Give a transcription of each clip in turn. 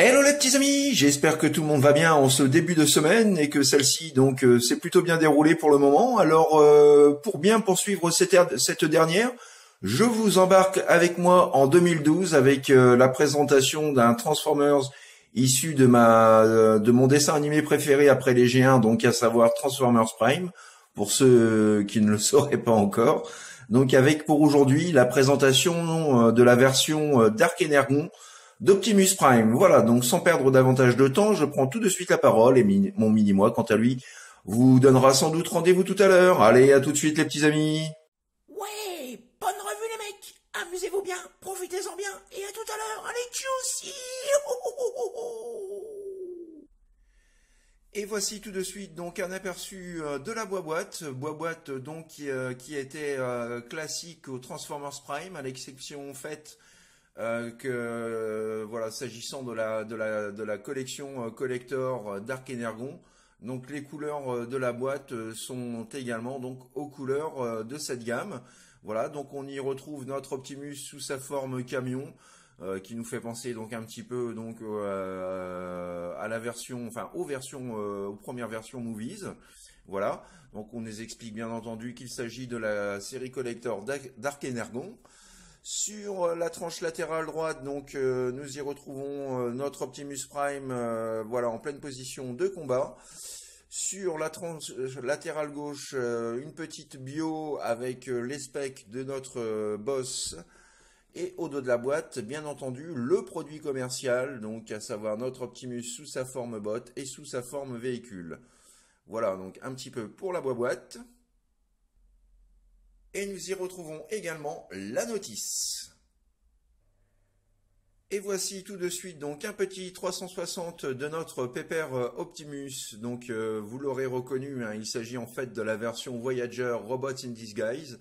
Hello les petits amis, j'espère que tout le monde va bien en ce début de semaine et que celle-ci donc s'est plutôt bien déroulée pour le moment. Alors pour bien poursuivre cette dernière, je vous embarque avec moi en 2012 avec la présentation d'un Transformers issu de mon dessin animé préféré après les G1, donc à savoir Transformers Prime, pour ceux qui ne le sauraient pas encore. Donc avec pour aujourd'hui la présentation de la version Dark Energon d'Optimus Prime. Voilà, donc sans perdre davantage de temps, je prends tout de suite la parole et mon mini-moi, quant à lui, vous donnera sans doute rendez-vous tout à l'heure. Allez, à tout de suite les petits amis. Ouais, bonne revue les mecs, amusez-vous bien, profitez-en bien, et à tout à l'heure, allez tchuss. Et voici tout de suite donc un aperçu de la boîte donc qui était classique au Transformers Prime, à l'exception faite voilà, s'agissant de la collection collector Dark Energon, donc les couleurs de la boîte sont également donc aux couleurs de cette gamme. Voilà, donc on y retrouve notre Optimus sous sa forme camion, qui nous fait penser donc un petit peu donc à la version, enfin aux premières versions Movies. Voilà, donc on nous explique bien entendu qu'il s'agit de la série collector Dark Energon. Sur la tranche latérale droite, donc nous y retrouvons notre Optimus Prime, voilà, en pleine position de combat. Sur la tranche latérale gauche, une petite bio avec les specs de notre boss. Et au dos de la boîte, bien entendu, le produit commercial, donc à savoir notre Optimus sous sa forme bot et sous sa forme véhicule. Voilà, donc un petit peu pour la boîte. Et nous y retrouvons également la notice. Et voici tout de suite donc un petit 360 de notre pépère Optimus. Donc vous l'aurez reconnu, hein, il s'agit en fait de la version Voyager Robots in Disguise.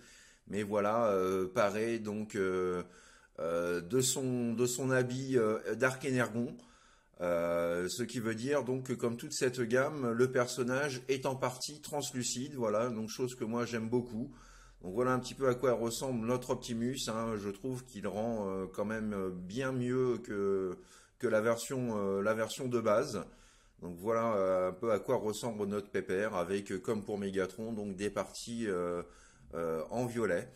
Mais voilà, paré donc de son habit Dark Energon. Ce qui veut dire donc que comme toute cette gamme, le personnage est en partie translucide. Voilà, donc chose que moi j'aime beaucoup. Donc voilà un petit peu à quoi ressemble notre Optimus, hein. Je trouve qu'il rend quand même bien mieux que la version de base. Donc voilà un peu à quoi ressemble notre pépère avec, comme pour Megatron, donc des parties en violet.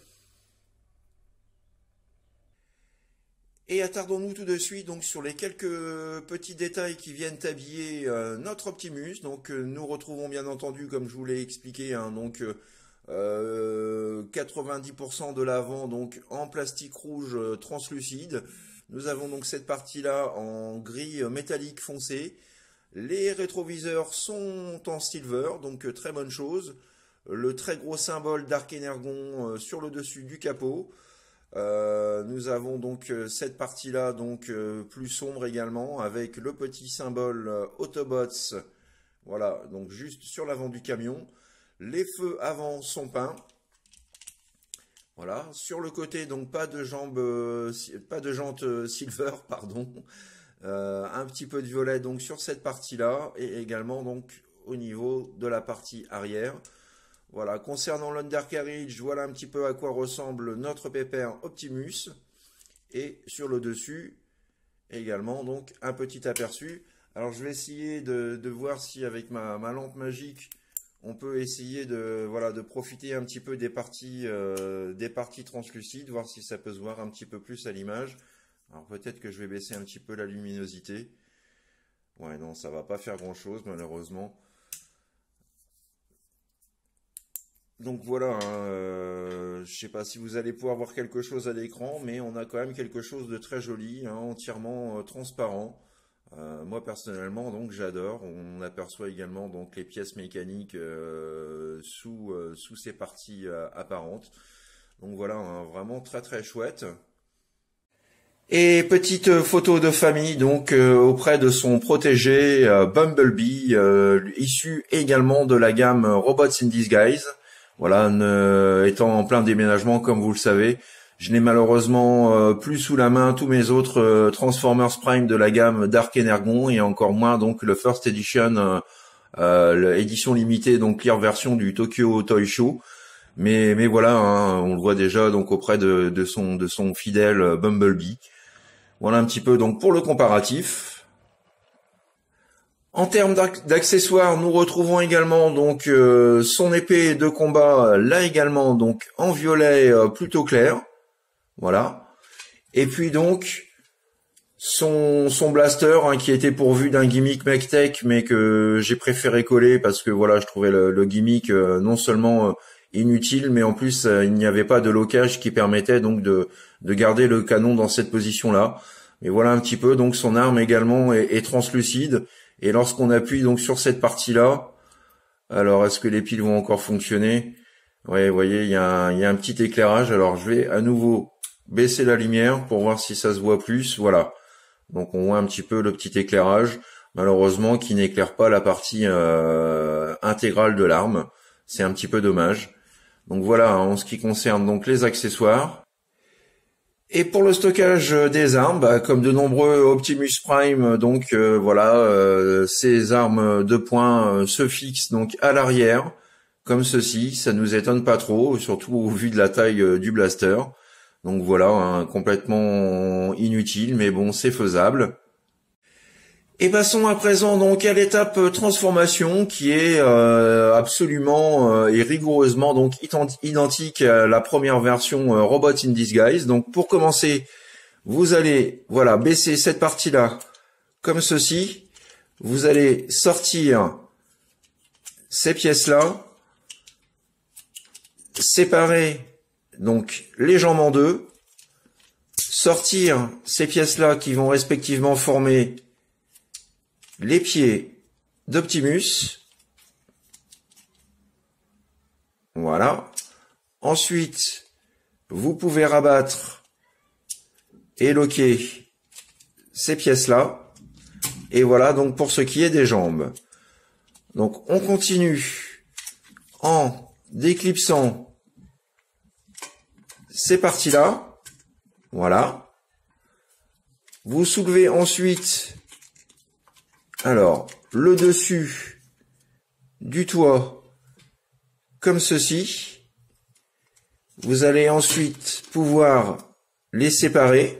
Et attardons-nous tout de suite donc sur les quelques petits détails qui viennent habiller notre Optimus. Donc nous retrouvons bien entendu, comme je vous l'ai expliqué, hein, donc 90% de l'avant donc en plastique rouge translucide. Nous avons donc cette partie-là en gris métallique foncé. Les rétroviseurs sont en silver, donc très bonne chose. Le très gros symbole Dark Energon sur le dessus du capot. Nous avons donc cette partie-là donc plus sombre également avec le petit symbole Autobots. Voilà, donc juste sur l'avant du camion. Les feux avant sont peints. Voilà, sur le côté donc pas de jantes silver, pardon. Un petit peu de violet donc sur cette partie-là et également donc au niveau de la partie arrière. Voilà, concernant l'undercarriage, voilà un petit peu à quoi ressemble notre pépère Optimus. Et sur le dessus, également donc un petit aperçu. Alors je vais essayer de voir si avec ma lampe magique, on peut essayer de profiter un petit peu des parties translucides, voir si ça peut se voir un petit peu plus à l'image. Alors peut-être que je vais baisser un petit peu la luminosité. Ouais, non, ça va pas faire grand-chose malheureusement. Donc voilà, hein, je sais pas si vous allez pouvoir voir quelque chose à l'écran, mais on a quand même quelque chose de très joli, hein, entièrement transparent. Moi personnellement donc j'adore. On aperçoit également donc les pièces mécaniques sous ces parties apparentes. Donc voilà, hein, vraiment très très chouette. Et petite photo de famille donc auprès de son protégé Bumblebee, issu également de la gamme Robots in Disguise. Voilà, étant en plein déménagement comme vous le savez, je n'ai malheureusement plus sous la main tous mes autres Transformers Prime de la gamme Dark Energon et encore moins donc le First Edition, l'édition limitée donc clear version du Tokyo Toy Show. Mais voilà, hein, on le voit déjà donc auprès de son fidèle Bumblebee. Voilà un petit peu donc pour le comparatif. En termes d'accessoires, nous retrouvons également donc son épée de combat, là également donc en violet plutôt clair. Voilà. Et puis donc son blaster hein, qui était pourvu d'un gimmick MechTech mais que j'ai préféré coller parce que voilà, je trouvais le gimmick non seulement inutile mais en plus il n'y avait pas de locage qui permettait donc de garder le canon dans cette position-là. Et voilà un petit peu, donc son arme également est translucide. Et lorsqu'on appuie donc sur cette partie-là, alors est-ce que les piles vont encore fonctionner? Ouais, vous voyez, il y a un petit éclairage. Alors je vais à nouveau baisser la lumière pour voir si ça se voit plus. Voilà. Donc on voit un petit peu le petit éclairage, malheureusement qui n'éclaire pas la partie intégrale de l'arme. C'est un petit peu dommage. Donc voilà, en ce qui concerne donc les accessoires. Et pour le stockage des armes, comme de nombreux Optimus Prime, donc voilà, ces armes de poing se fixent donc à l'arrière, comme ceci. Ça nous étonne pas trop, surtout au vu de la taille du blaster. Donc voilà, hein, complètement inutile, mais bon, c'est faisable. Et passons à présent donc à l'étape transformation qui est absolument et rigoureusement donc identique à la première version Robots in Disguise. Donc pour commencer, vous allez voilà baisser cette partie-là comme ceci. Vous allez sortir ces pièces-là, séparer donc les jambes en deux, sortir ces pièces-là qui vont respectivement former les pieds d'Optimus. Voilà. Ensuite, vous pouvez rabattre et loquer ces pièces-là. Et voilà donc pour ce qui est des jambes. Donc on continue en déclipsant ces parties-là. Voilà. Vous soulevez ensuite alors le dessus du toit comme ceci. Vous allez ensuite pouvoir les séparer.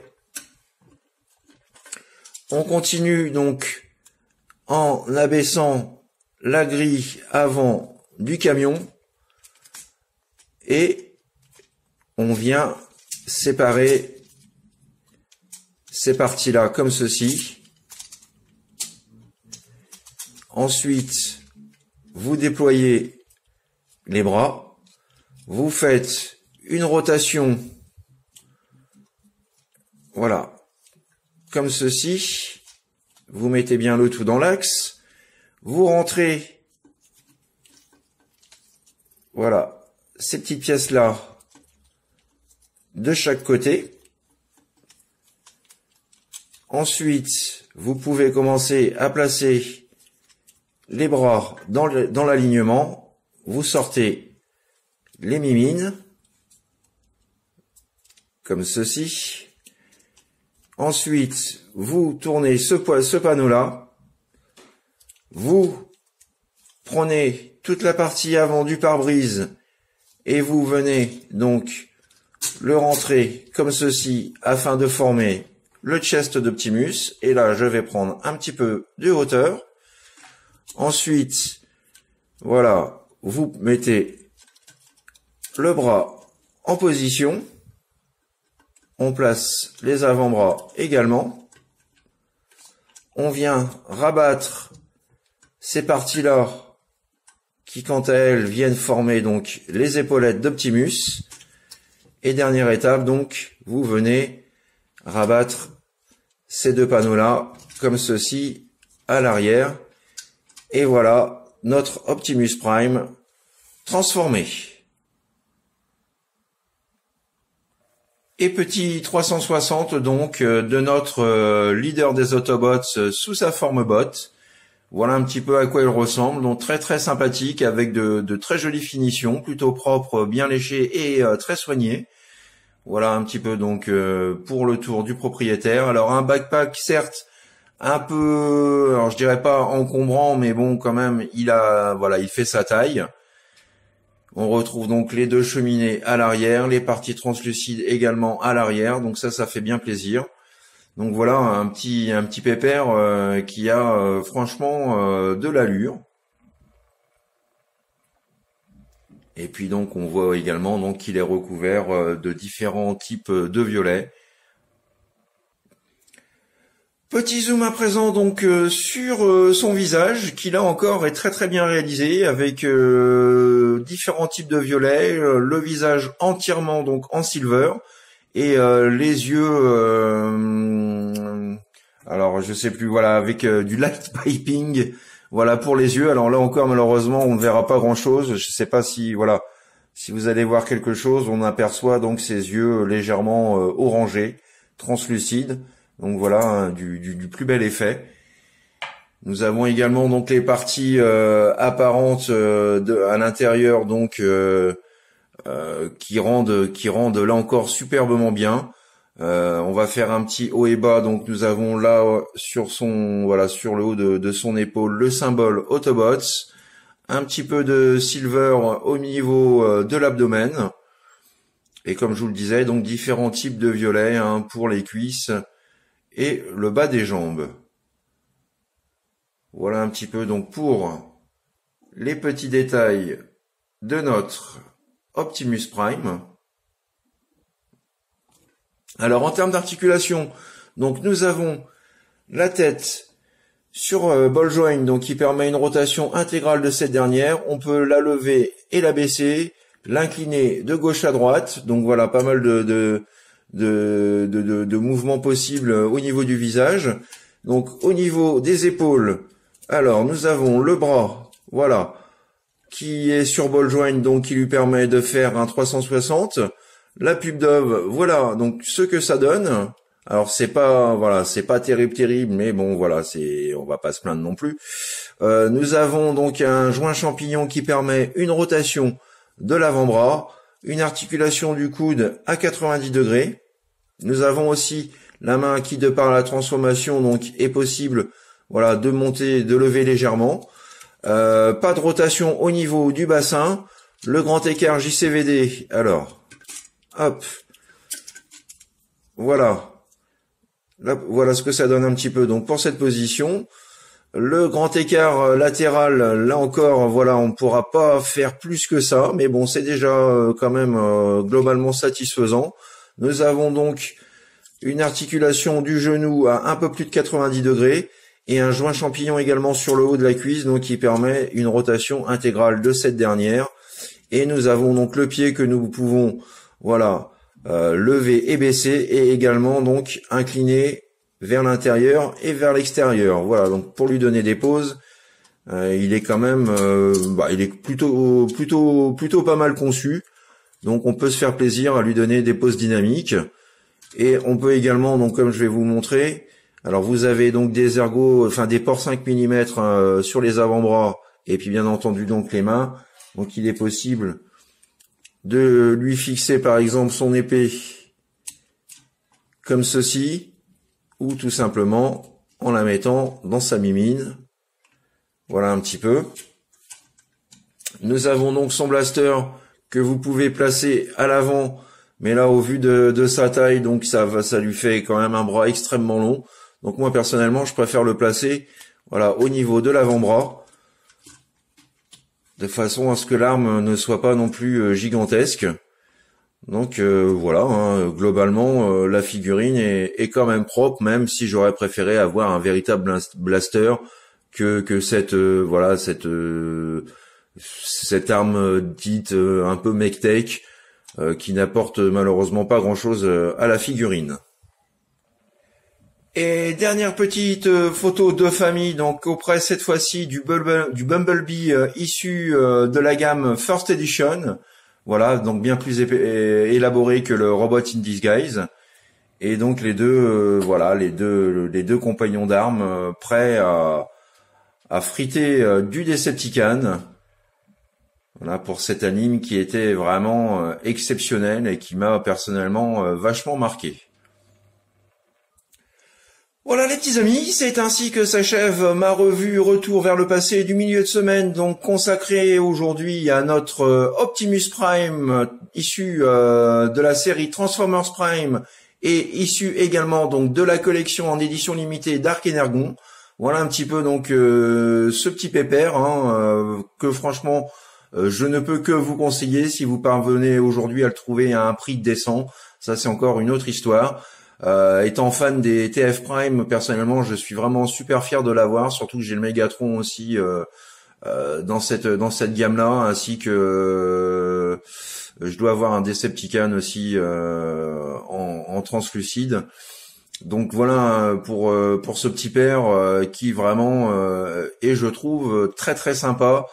On continue donc en abaissant la grille avant du camion et on vient séparer ces parties-là comme ceci. Ensuite, vous déployez les bras, vous faites une rotation, voilà, comme ceci, vous mettez bien le tout dans l'axe, vous rentrez, voilà, ces petites pièces-là de chaque côté. Ensuite, vous pouvez commencer à placer les bras dans l'alignement, vous sortez les mimines, comme ceci. Ensuite, vous tournez ce panneau-là, vous prenez toute la partie avant du pare-brise et vous venez donc le rentrer comme ceci afin de former le chest d'Optimus. Et là, je vais prendre un petit peu de hauteur. Ensuite, voilà, vous mettez le bras en position. On place les avant-bras également. On vient rabattre ces parties-là qui, quant à elles, viennent former donc les épaulettes d'Optimus. Et dernière étape, donc, vous venez rabattre ces deux panneaux-là comme ceci à l'arrière. Et voilà notre Optimus Prime transformé. Et petit 360 donc de notre leader des Autobots sous sa forme bot. Voilà un petit peu à quoi il ressemble, donc très très sympathique avec de très jolies finitions, plutôt propres, bien léchées et très soignées. Voilà un petit peu donc pour le tour du propriétaire. Alors un backpack certes un peu, alors je dirais pas encombrant, mais bon quand même il fait sa taille. On retrouve donc les deux cheminées à l'arrière, les parties translucides également à l'arrière, donc ça fait bien plaisir. Donc voilà un petit pépère qui a franchement de l'allure. Et puis donc on voit également donc qu'il est recouvert de différents types de violets. Petit zoom à présent donc sur son visage qui là encore est très très bien réalisé avec différents types de violets, le visage entièrement donc en silver et les yeux alors je sais plus, voilà, avec du light piping, voilà pour les yeux. Alors là encore malheureusement on ne verra pas grand chose, je sais pas si voilà, si vous allez voir quelque chose, on aperçoit donc ses yeux légèrement orangés, translucides. Donc voilà, hein, du plus bel effet. Nous avons également donc les parties apparentes à l'intérieur donc qui rendent là encore superbement bien. On va faire un petit haut et bas. Donc nous avons là sur le haut de son épaule le symbole Autobots, un petit peu de silver au niveau de l'abdomen. Et comme je vous le disais, donc différents types de violets hein, pour les cuisses et le bas des jambes. Voilà un petit peu donc pour les petits détails de notre Optimus Prime. Alors en termes d'articulation, donc nous avons la tête sur ball joint, donc qui permet une rotation intégrale de cette dernière. On peut la lever et la baisser, l'incliner de gauche à droite. Donc voilà, pas mal de mouvements possibles au niveau du visage. Donc au niveau des épaules, alors nous avons le bras, voilà, qui est sur ball joint, donc qui lui permet de faire un 360. La pub d'ove, voilà, donc ce que ça donne. Alors c'est pas terrible, mais bon voilà, on va pas se plaindre non plus. Nous avons donc un joint champignon qui permet une rotation de l'avant-bras, une articulation du coude à 90 degrés. Nous avons aussi la main qui, de par la transformation, donc est possible, voilà, de monter, de lever légèrement. Pas de rotation au niveau du bassin. Le grand écart JCVD. Alors, hop, voilà. Là, voilà ce que ça donne un petit peu. Donc pour cette position, le grand écart latéral, là encore, voilà, on ne pourra pas faire plus que ça, mais bon, c'est déjà quand même globalement satisfaisant. Nous avons donc une articulation du genou à un peu plus de 90 degrés et un joint champignon également sur le haut de la cuisse, donc qui permet une rotation intégrale de cette dernière. Et nous avons donc le pied que nous pouvons, voilà, lever et baisser, et également donc incliner vers l'intérieur et vers l'extérieur. Voilà, donc pour lui donner des poses, il est quand même, il est plutôt pas mal conçu. Donc on peut se faire plaisir à lui donner des poses dynamiques. Et on peut également, donc comme je vais vous montrer, alors vous avez donc des ergots, enfin des ports 5 mm sur les avant-bras, et puis bien entendu donc les mains. Donc il est possible de lui fixer par exemple son épée comme ceci, ou tout simplement en la mettant dans sa mimine. Voilà un petit peu. Nous avons donc son blaster que vous pouvez placer à l'avant, mais là au vu de sa taille, donc ça lui fait quand même un bras extrêmement long. Donc moi personnellement je préfère le placer, voilà, au niveau de l'avant-bras, de façon à ce que l'arme ne soit pas non plus gigantesque. Donc voilà, hein, globalement la figurine est quand même propre, même si j'aurais préféré avoir un véritable blaster que cette arme dite un peu mech-tech qui n'apporte malheureusement pas grand-chose à la figurine. Et dernière petite photo de famille, donc auprès cette fois-ci du Bumblebee issu de la gamme First Edition. Voilà, donc bien plus élaboré que le Robot in Disguise. Et donc les deux, voilà, les deux compagnons d'armes prêts à friter du Decepticon. Voilà pour cet anime qui était vraiment exceptionnel et qui m'a personnellement vachement marqué. Voilà les petits amis, c'est ainsi que s'achève ma revue Retour vers le passé du milieu de semaine, donc consacrée aujourd'hui à notre Optimus Prime, issu de la série Transformers Prime et issu également donc de la collection en édition limitée Dark Energon. Voilà un petit peu donc ce petit pépère que franchement je ne peux que vous conseiller si vous parvenez aujourd'hui à le trouver à un prix décent. Ça c'est encore une autre histoire. Étant fan des TF Prime, personnellement, je suis vraiment super fier de l'avoir, surtout que j'ai le Megatron aussi dans cette gamme-là, ainsi que je dois avoir un Decepticon aussi en translucide. Donc voilà pour ce petit père qui vraiment est, je trouve, très très sympa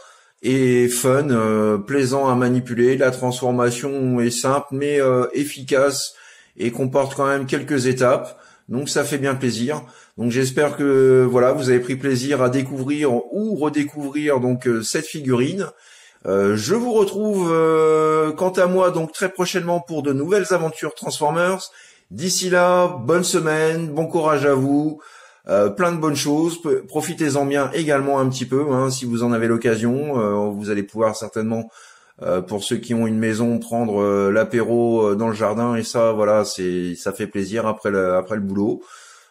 et fun, plaisant à manipuler. La transformation est simple mais efficace et comporte quand même quelques étapes, donc ça fait bien plaisir. Donc j'espère que voilà vous avez pris plaisir à découvrir ou redécouvrir donc cette figurine. Je vous retrouve quant à moi donc très prochainement pour de nouvelles aventures Transformers. D'ici là, bonne semaine, bon courage à vous, plein de bonnes choses. Profitez-en bien également un petit peu si vous en avez l'occasion. Vous allez pouvoir certainement pour ceux qui ont une maison, prendre l'apéro dans le jardin et ça, voilà, ça fait plaisir après le boulot.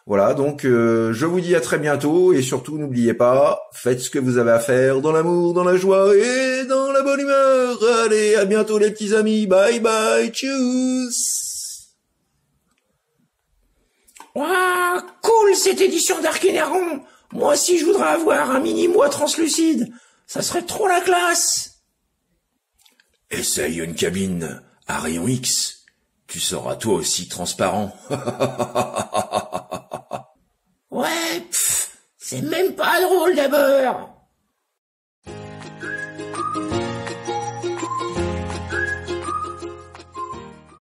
Voilà, donc je vous dis à très bientôt et surtout n'oubliez pas, faites ce que vous avez à faire dans l'amour, dans la joie et dans la bonne humeur. Allez, à bientôt les petits amis, bye bye, tchuss. Waouh, cool cette édition Dark Energon. Moi aussi je voudrais avoir un mini-moi translucide. Ça serait trop la classe. Essaye une cabine à rayon X, tu seras toi aussi transparent. Ouais, c'est même pas drôle d'abord.